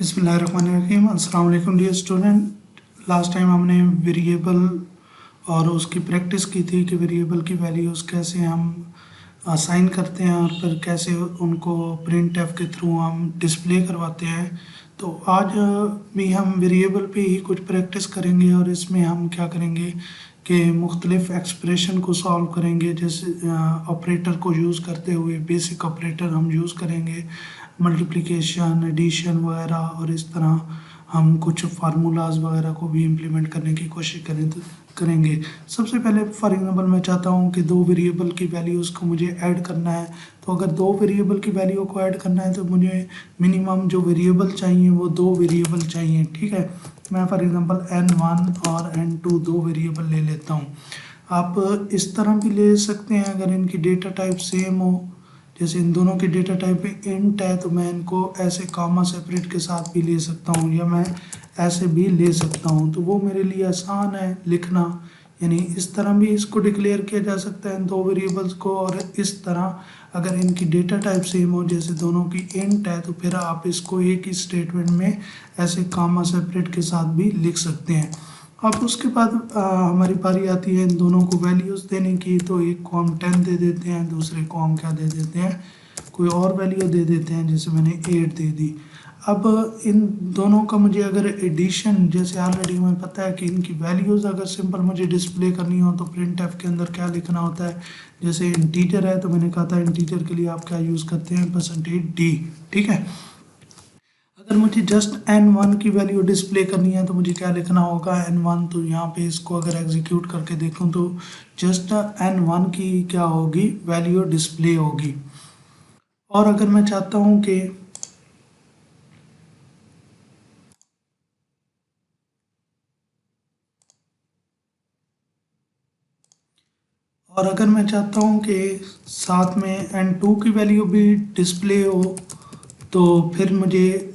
बिस्मिल्लाहिर्रहमानिर्रहीम। अस्सलाम वालेकुम डियर स्टूडेंट। लास्ट टाइम हमने वेरिएबल और उसकी प्रैक्टिस की थी कि वेरिएबल की वैल्यूज़ कैसे हम असाइन करते हैं और फिर कैसे उनको प्रिंट एफ के थ्रू हम डिस्प्ले करवाते हैं। तो आज भी हम वेरिएबल पे ही कुछ प्रैक्टिस करेंगे और इसमें हम क्या करेंगे कि मुख्तलिफ एक्सप्रेशन को सॉल्व करेंगे। जैसे ऑपरेटर को यूज़ करते हुए बेसिक ऑपरेटर हम यूज़ करेंगे, मल्टीप्लिकेशन, एडिशन वगैरह, और इस तरह हम कुछ फार्मूलाज वगैरह को भी इम्प्लीमेंट करने की कोशिश करेंगे। सबसे पहले फॉर एग्जांपल मैं चाहता हूँ कि दो वेरिएबल की वैल्यूज़ को मुझे ऐड करना है। तो अगर दो वेरिएबल की वैल्यू को ऐड करना है तो मुझे मिनिमम जो वेरिएबल चाहिए वो दो वेरिएबल चाहिए। ठीक है, मैं फॉर एग्जांपल n1 और n2 दो वेरिएबल ले लेता हूँ। आप इस तरह भी ले सकते हैं अगर इनकी डेटा टाइप सेम हो। जैसे इन दोनों की डेटा टाइप इंट है तो मैं इनको ऐसे कॉमा सेपरेट के साथ भी ले सकता हूँ, या मैं ऐसे भी ले सकता हूँ। तो वो मेरे लिए आसान है लिखना। यानी इस तरह भी इसको डिक्लेयर किया जा सकता है इन दो वेरिएबल्स को, और इस तरह अगर इनकी डेटा टाइप सेम हो, जैसे दोनों की इंट है, तो फिर आप इसको एक ही स्टेटमेंट में ऐसे कॉमा सेपरेट के साथ भी लिख सकते हैं। अब उसके बाद हमारी बारी आती है इन दोनों को वैल्यूज़ देने की। तो एक को हम 10 दे देते हैं, दूसरे को हम क्या दे देते हैं, कोई और वैल्यू दे देते हैं, जैसे मैंने 8 दे दी। अब इन दोनों का मुझे अगर एडिशन, जैसे ऑलरेडी हमें पता है कि इनकी वैल्यूज़ अगर सिंपल मुझे डिस्प्ले करनी हो तो प्रिंट एफ के अंदर क्या लिखना होता है। जैसे इंटीजर है तो मैंने कहा था इंटीजर के लिए आप क्या यूज़ करते हैं, %d। ठीक है, अगर मुझे जस्ट n1 की वैल्यू डिस्प्ले करनी है तो मुझे क्या लिखना होगा, n1। तो यहाँ पे इसको अगर एग्जीक्यूट करके देखूँ तो जस्ट n1 की क्या होगी, वैल्यू डिस्प्ले होगी। और अगर मैं चाहता हूँ कि साथ में n2 की वैल्यू भी डिस्प्ले हो, तो फिर मुझे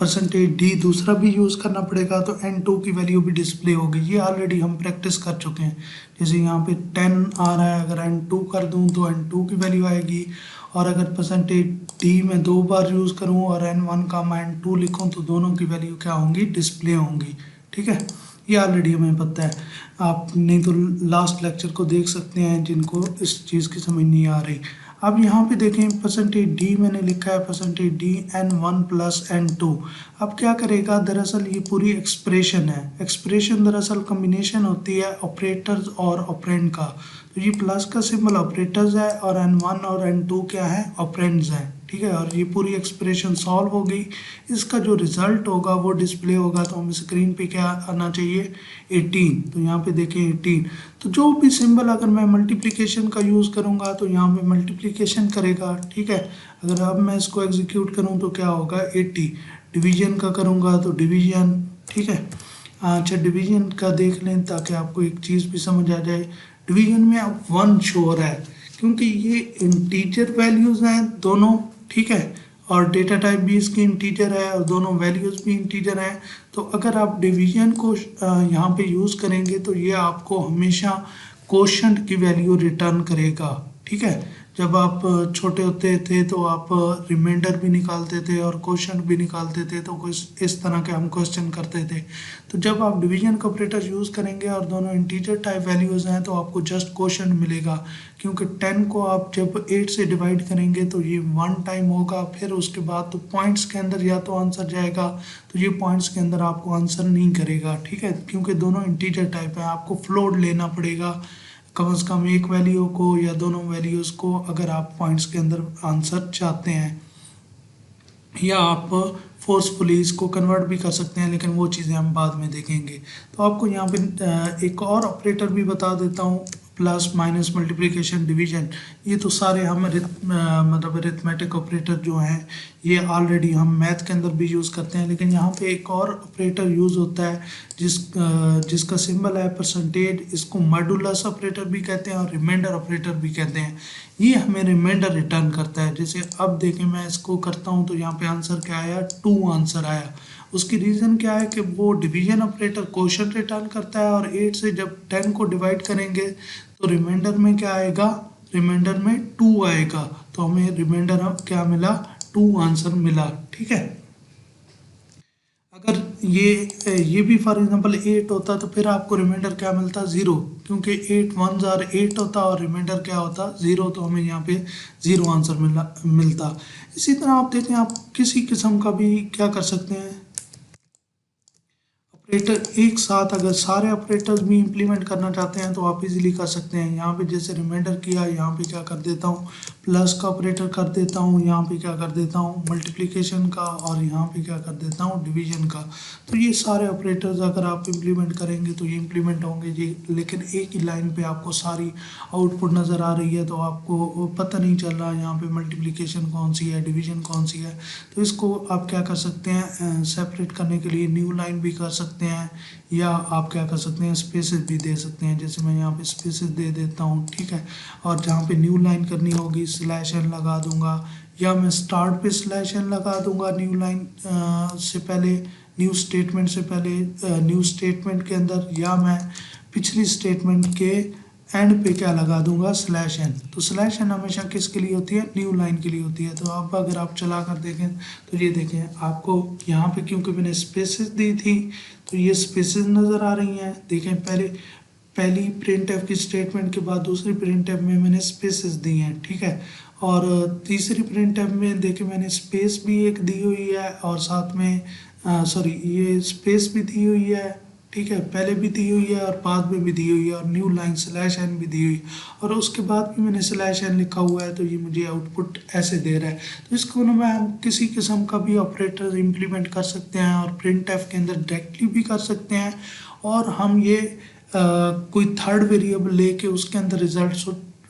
%d दूसरा भी यूज़ करना पड़ेगा, तो n2 की वैल्यू भी डिस्प्ले होगी। ये ऑलरेडी हम प्रैक्टिस कर चुके हैं। जैसे यहाँ पे 10 आ रहा है, अगर n2 कर दूँ तो n2 की वैल्यू आएगी, और अगर %d में दो बार यूज़ करूँ और n1 का मैं n2 लिखूँ तो दोनों की वैल्यू क्या होंगी, डिस्प्ले होंगी। ठीक है, ये ऑलरेडी हमें पता है। आप नहीं तो लास्ट लेक्चर को देख सकते हैं जिनको इस चीज़ की समझ नहीं आ रही। अब यहाँ पे देखें %d मैंने लिखा है, %d n1 प्लस n2। अब क्या करेगा, दरअसल ये पूरी एक्सप्रेशन है। एक्सप्रेशन दरअसल कम्बिनेशन होती है ऑपरेटर्स और ऑपरेंड का। तो ये प्लस का सिंबल ऑपरेटर्स है और n1 और n2 क्या है, ऑपरेंड्स हैं। ठीक है, और ये पूरी एक्सप्रेशन सॉल्व हो गई। इसका जो रिजल्ट होगा वो डिस्प्ले होगा। तो हमें स्क्रीन पे क्या आना चाहिए, 18। तो यहाँ पे देखें 18। तो जो भी सिंबल अगर मैं मल्टीप्लिकेशन का यूज़ करूँगा तो यहाँ पे मल्टीप्लिकेशन करेगा। ठीक है, अगर अब मैं इसको एग्जीक्यूट करूँ तो क्या होगा, 80। डिवीजन का करूँगा तो डिवीजन। ठीक है, अच्छा डिवीजन का देख लें ताकि आपको एक चीज़ भी समझ आ जाए। डिवीजन में अब 1 शो हो रहा है क्योंकि ये इंटीजर वैल्यूज़ हैं दोनों। ठीक है, और डेटा टाइप भी इसकी इंटीजर है और दोनों वैल्यूज़ भी इंटीजर हैं। तो अगर आप डिवीजन को यहाँ पे यूज़ करेंगे तो ये आपको हमेशा कोशंट की वैल्यू रिटर्न करेगा। ठीक है, जब आप छोटे होते थे तो आप रिमाइंडर भी निकालते थे और कोशंट भी निकालते थे, तो कुछ इस तरह के हम क्वेश्चन करते थे। तो जब आप डिवीजन का ऑपरेटर यूज़ करेंगे और दोनों इंटीजर टाइप वैल्यूज़ हैं तो आपको जस्ट कोशंट मिलेगा, क्योंकि 10 को आप जब 8 से डिवाइड करेंगे तो ये 1 टाइम होगा, फिर उसके बाद तो पॉइंट्स के अंदर या तो आंसर जाएगा, तो ये पॉइंट्स के अंदर आपको आंसर नहीं करेगा। ठीक है, क्योंकि दोनों इंटीजर टाइप है, आपको फ्लोट लेना पड़ेगा कम से कम एक वैल्यू को या दोनों वैल्यूज़ को, अगर आप पॉइंट्स के अंदर आंसर चाहते हैं। या आप फोर्सफुली इसको कन्वर्ट भी कर सकते हैं, लेकिन वो चीज़ें हम बाद में देखेंगे। तो आपको यहाँ पे एक और ऑपरेटर भी बता देता हूँ, प्लस माइनस मल्टीप्लिकेशन डिवीजन। ये तो सारे हम मतलब अरिथमेटिक ऑपरेटर जो हैं ये ऑलरेडी हम मैथ के अंदर भी यूज़ करते हैं, लेकिन यहाँ पे एक और ऑपरेटर यूज़ होता है जिसका सिंबल है %। इसको मॉडुलस ऑपरेटर भी कहते हैं और रिमाइंडर ऑपरेटर भी कहते हैं। ये हमें रिमाइंडर रिटर्न करता है। जैसे अब देखें मैं इसको करता हूँ तो यहाँ पे आंसर क्या आया, 2 आंसर आया। उसकी रीज़न क्या है कि वो डिवीजन ऑपरेटर क्वोशंट रिटर्न करता है, और 8 से जब 10 को डिवाइड करेंगे तो रिमाइंडर में क्या आएगा, रिमाइंडर में 2 आएगा। तो हमें रिमाइंडर क्या मिला, 2 आंसर मिला। ठीक है, अगर ये भी फॉर एग्जांपल 8 होता तो फिर आपको रिमाइंडर क्या मिलता, 0, क्योंकि 8 1 और 8 होता और रिमाइंडर क्या होता, 0, तो हमें यहाँ पे 0 आंसर मिलता। इसी तरह आप देखें, आप किसी किस्म का भी क्या कर सकते हैं, ऑपरेटर एक साथ अगर सारे ऑपरेटर्स भी इंप्लीमेंट करना चाहते हैं तो आप इजीली कर सकते हैं। यहाँ पे जैसे रिमाइंडर किया, यहाँ पे क्या कर देता हूँ, प्लस का ऑपरेटर कर देता हूँ, यहाँ पे क्या कर देता हूँ, मल्टीप्लिकेशन का, और यहाँ पे क्या कर देता हूँ, डिवीजन का। तो ये सारे ऑपरेटर्स अगर आप इंप्लीमेंट करेंगे तो ये इंप्लीमेंट होंगे जी, लेकिन एक ही लाइन पे आपको सारी आउटपुट नज़र आ रही है, तो आपको पता नहीं चल रहा यहाँ पे मल्टीप्लिकेशन कौन सी है, डिवीजन कौन सी है। तो इसको आप क्या कर सकते हैं, सेपरेट करने के लिए न्यू लाइन भी कर सकते हैं, या आप क्या कर सकते हैं, स्पेसेस भी दे सकते हैं। जैसे मैं यहाँ पे स्पेसेस दे देता हूँ, ठीक है, और जहाँ पे न्यू लाइन करनी होगी स्लैश एन लगा दूंगा, या मैं स्टार्ट पे स्लैश एन लगा दूंगा न्यू लाइन से पहले, न्यू स्टेटमेंट से पहले, न्यू स्टेटमेंट के अंदर, या मैं पिछली स्टेटमेंट के एंड पे क्या लगा दूंगा, स्लैश एन। तो स्लैश एन हमेशा किसके लिए होती है, न्यू लाइन के लिए होती है। तो अब अगर आप चला कर देखें तो ये देखें, आपको यहाँ पे क्योंकि मैंने स्पेसेस दी थी तो ये स्पेसेस नज़र आ रही हैं। देखें, पहली प्रिंट एफ की स्टेटमेंट के बाद दूसरी प्रिंट एफ में मैंने स्पेसेस दी हैं, ठीक है, और तीसरी प्रिंट एफ में देखें मैंने स्पेस भी एक दी हुई है, और साथ में सॉरी ये स्पेस भी दी हुई है, ठीक है, पहले भी दी हुई है और बाद में भी दी हुई है, और न्यू लाइन स्लैश एन भी दी हुई है, और उसके बाद भी मैंने स्लैश एन लिखा हुआ है। तो ये मुझे आउटपुट ऐसे दे रहा है। तो इसको ना मैं हम किसी किस्म का भी ऑपरेटर इम्प्लीमेंट कर सकते हैं, और प्रिंट एफ के अंदर डायरेक्टली भी कर सकते हैं, और हम ये कोई थर्ड वेरिएबल लेके उसके अंदर रिजल्ट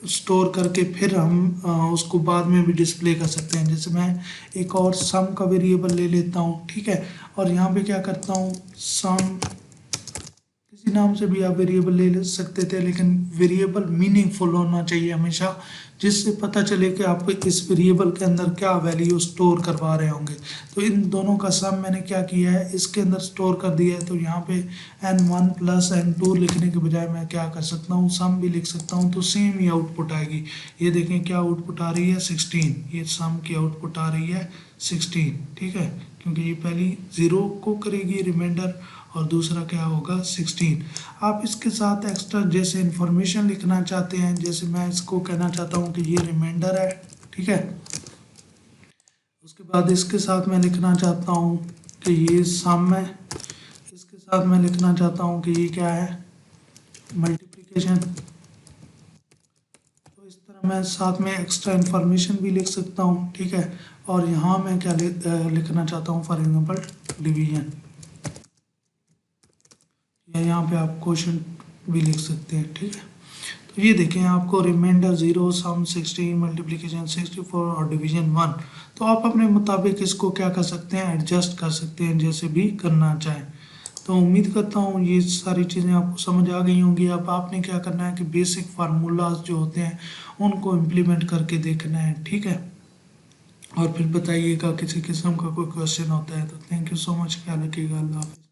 स्टोर करके फिर हम उसको बाद में भी डिस्प्ले कर सकते हैं। जैसे मैं एक और सम का वेरिएबल ले लेता हूँ, ठीक है, और यहाँ पे क्या करता हूँ, सम, किसी नाम से भी आप वेरिएबल ले सकते थे, लेकिन वेरिएबल मीनिंगफुल होना चाहिए हमेशा, जिससे पता चले कि आप इस वेरिएबल के अंदर क्या वैल्यू स्टोर करवा रहे होंगे। तो इन दोनों का सम मैंने क्या किया है, इसके अंदर स्टोर कर दिया है। तो यहाँ पे n1 प्लस n2 लिखने के बजाय मैं क्या कर सकता हूँ, सम भी लिख सकता हूँ, तो सेम ही आउटपुट आएगी। ये देखें क्या आउटपुट आ रही है, 16। ये सम की आउटपुट आ रही है 16, ठीक है, क्योंकि ये पहली 0 को करेगी रिमाइंडर, और दूसरा क्या होगा, 16। आप इसके साथ एक्स्ट्रा जैसे इंफॉर्मेशन लिखना चाहते हैं, जैसे मैं इसको कहना चाहता हूँ कि ये रिमाइंडर है, ठीक है, उसके बाद इसके साथ मैं लिखना चाहता हूँ कि ये सम है, इसके साथ मैं लिखना चाहता हूँ कि ये क्या है, मल्टीप्लिकेशन। तो इस तरह मैं साथ में एक्स्ट्रा इंफॉर्मेशन भी लिख सकता हूँ, ठीक है, और यहाँ मैं क्या लिखना चाहता हूँ, फॉर एग्जांपल डिवीजन, या यहाँ पे आप क्वेश्चन भी लिख सकते हैं, ठीक है। तो ये देखें, आपको रिमाइंडर 0, सम 16, मल्टीप्लिकेशन 64 और डिवीजन 1। तो आप अपने मुताबिक इसको क्या कर सकते हैं, एडजस्ट कर सकते हैं, जैसे भी करना चाहें। तो उम्मीद करता हूँ ये सारी चीज़ें आपको समझ आ गई होंगी। अब आपने क्या करना है कि बेसिक फार्मूलाज जो होते हैं उनको इम्प्लीमेंट करके देखना है, ठीक है, और फिर बताइएगा किसी किस्म का कोई क्वेश्चन होता है तो। थैंक यू सो मच, ख्याल रखिएगा, अल्लाह हाफ़िज़।